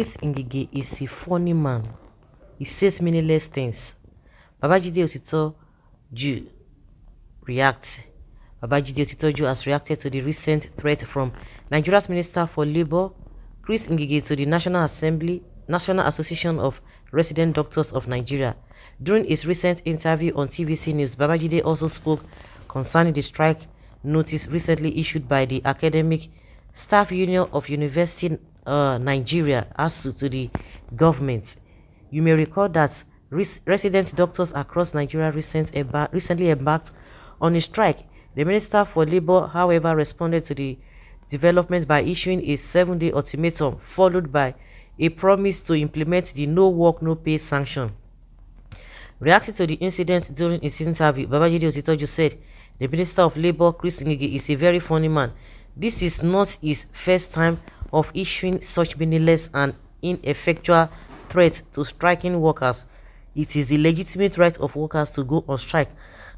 Chris Ngige is a funny man. He says meaningless things. Babajide Otitoju reacts. Babajide Otitoju has reacted to the recent threat from Nigeria's Minister for Labour, Chris Ngige, to the National Association of Resident Doctors of Nigeria. During his recent interview on TVC News, Babajide also spoke concerning the strike notice recently issued by the Academic Staff Union of University Nigeria, ASU, to the government. You may recall that resident doctors across Nigeria recently embarked on a strike. The Minister for Labour, however, responded to the development by issuing a 7-day ultimatum, followed by a promise to implement the no work, no pay sanction. Reacting to the incident during his interview, Babajide Otitoju said, "The Minister of Labour, Chris Ngige, is a very funny man. This is not his first time of issuing such meaningless and ineffectual threats to striking workers. It is the legitimate right of workers to go on strike,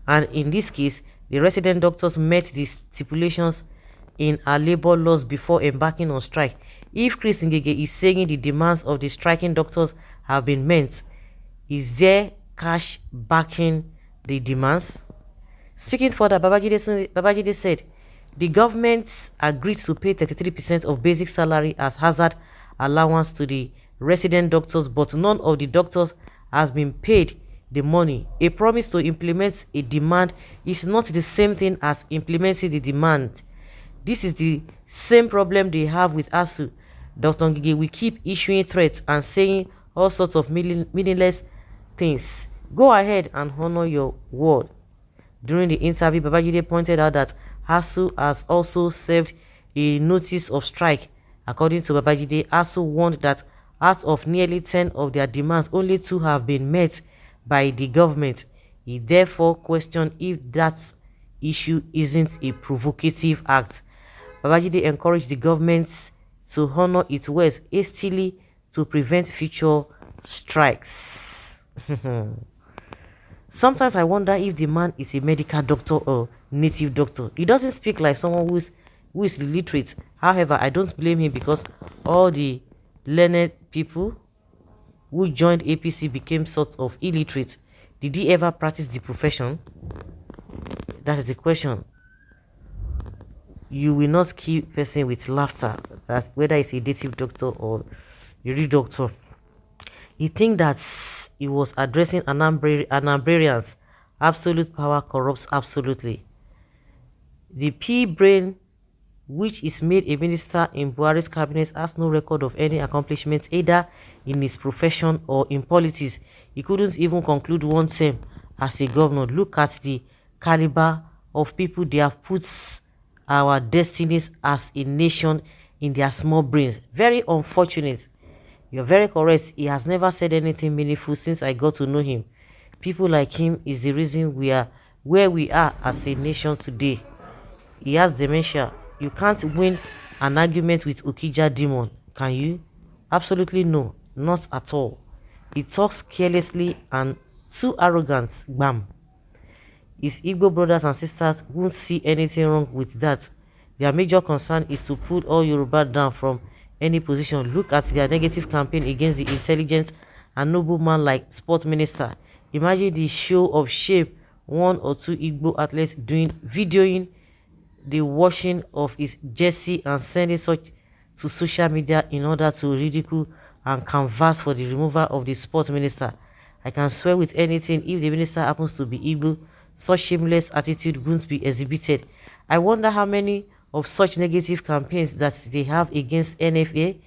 and in this case, the resident doctors met the stipulations in our labor laws before embarking on strike. If Chris Ngige is saying the demands of the striking doctors have been met, is there cash backing the demands?" Speaking further, Babajide said, "The government agreed to pay 33% of basic salary as hazard allowance to the resident doctors, but none of the doctors has been paid the money. A promise to implement a demand is not the same thing as implementing the demand. This is the same problem they have with ASU. Dr. Ngige will keep issuing threats and saying all sorts of meaningless things. Go ahead and honor your word." During the interview, Babajide pointed out that ASU has also served a notice of strike. According to Babajide, ASU warned that out of nearly 10 of their demands, only 2 have been met by the government. He therefore questioned if that issue isn't a provocative act. Babajide encouraged the government to honor its words hastily to prevent future strikes. Sometimes I wonder if the man is a medical doctor or native doctor. He doesn't speak like someone who is illiterate. However, I don't blame him, because all the learned people who joined APC became sort of illiterate. Did he ever practice the profession? That is the question. You will not kill person with laughter, that whether it's a native doctor or a real doctor. You think that he was addressing Anambarians. Absolute power corrupts absolutely. The P-brain, which is made a minister in Buhari's cabinet, has no record of any accomplishments either in his profession or in politics. He couldn't even conclude one term as a governor. Look at the caliber of people they have put our destinies as a nation in their small brains. Very unfortunate. You're very correct. He has never said anything meaningful since I got to know him. People like him is the reason we are where we are as a nation today. He has dementia. You can't win an argument with Okija Demon, can you? Absolutely no, not at all. He talks carelessly and too arrogant. Bam. His Igbo brothers and sisters won't see anything wrong with that. Their major concern is to put all Yoruba down from any position. Look at their negative campaign against the intelligent and noble man like Sports Minister. Imagine the show of shame 1 or 2 Igbo athletes videoing the washing of his jersey and sending such to social media in order to ridicule and canvass for the removal of the Sports Minister. I can swear with anything, if the minister happens to be Igbo, such shameless attitude won't be exhibited. I wonder how many of such negative campaigns that they have against NFA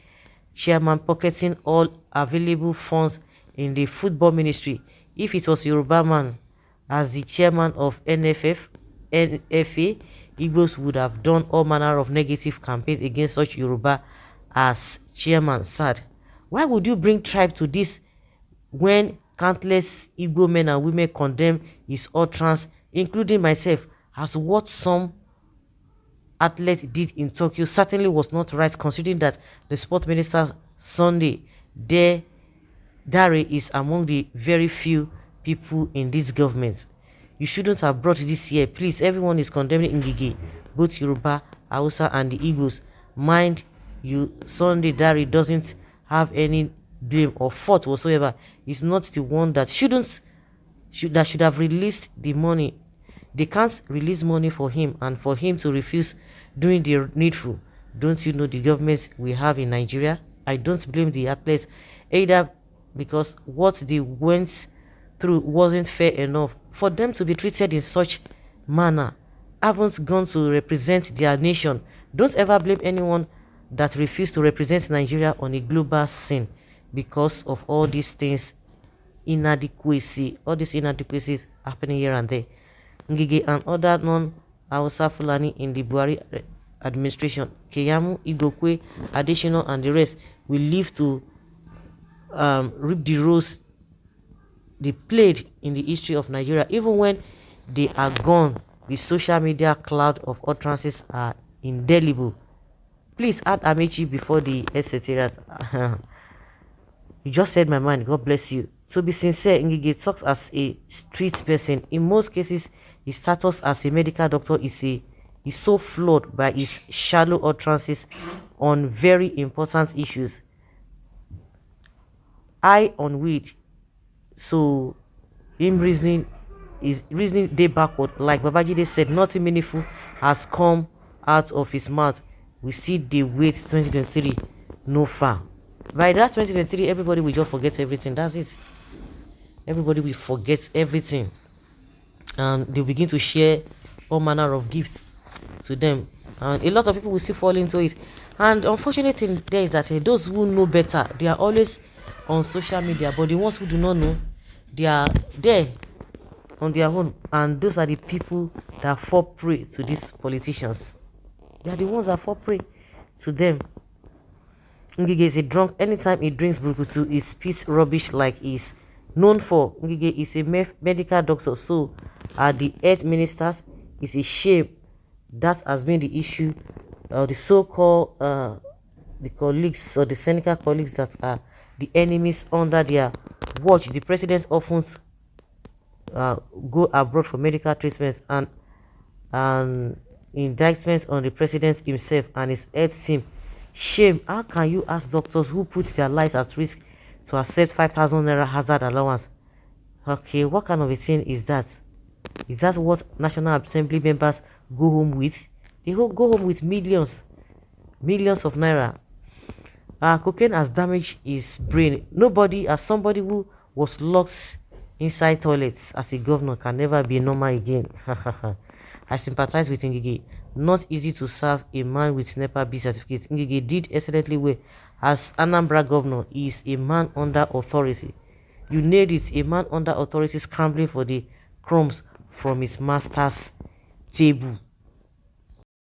chairman pocketing all available funds in the football ministry. If it was Yoruba man as the chairman of NFA, Igbos would have done all manner of negative campaigns against such Yoruba as chairman. Sad. Why would you bring tribe to this when countless Igbo men and women condemn his utterance, including myself, as what some athlete did in Tokyo certainly was not right, considering that the sport minister Sunday Dare is among the very few people in this government. You shouldn't have brought this here. Please, everyone is condemning Ngige, both Yoruba, Hausa and the Igbos. Mind you, Sunday Dare doesn't have any blame or fault whatsoever. He's not the one that should have released the money. They can't release money for him, and for him to refuse doing the needful. Don't you know the government we have in Nigeria? I don't blame the athletes either, because what they went through wasn't fair enough for them to be treated in such manner. Haven't gone to represent their nation. Don't ever blame anyone that refused to represent Nigeria on a global scene because of all these things, all these inadequacies happening here and there. NGIGE and other non-Hausa Fulani in the Buhari administration, Keyamu, Igokwe, Additional, and the rest will live to reap the roles they played in the history of Nigeria. Even when they are gone, the social media cloud of utterances are indelible. Please add Amechi before the etc. You just said my mind. God bless you. To be sincere, NGIGE talks as a street person. In most cases, his status as a medical doctor is so flawed by his shallow utterances on very important issues. I on weed, so him reasoning day backward. Like Babajide said, nothing meaningful has come out of his mouth. We see the wait 2023 no far. By that 2023, everybody will just forget everything. That's it. Everybody will forget everything, and they'll begin to share all manner of gifts to them, and a lot of people will still fall into it. And the unfortunate thing there is that those who know better, they are always on social media, but the ones who do not know, they are there on their own, and those are the people that fall prey to these politicians. They are the ones that fall prey to them. NGIGE is a drunk. Anytime he drinks brukutu, he spits rubbish like he's known for. NGIGE is a medical doctor, so are the health ministers. It's a shame that has been the issue. The so-called the colleagues or the Seneca colleagues that are the enemies under their watch. The president often go abroad for medical treatments, and indictments on the president himself and his health team. Shame. How can you ask doctors who put their lives at risk to accept 5,000 naira hazard allowance? Okay, what kind of a thing is that? Is that what National Assembly members go home with? They go home with millions of naira. Cocaine has damaged his brain. Nobody, as somebody who was locked inside toilets as a governor, can never be normal again. I sympathize with NGIGE. Not easy to serve a man with NEPA B certificate. NGIGE did excellently well. As Anambra governor, he is a man under authority. You nailed it, a man under authority scrambling for the crumbs from his master's table.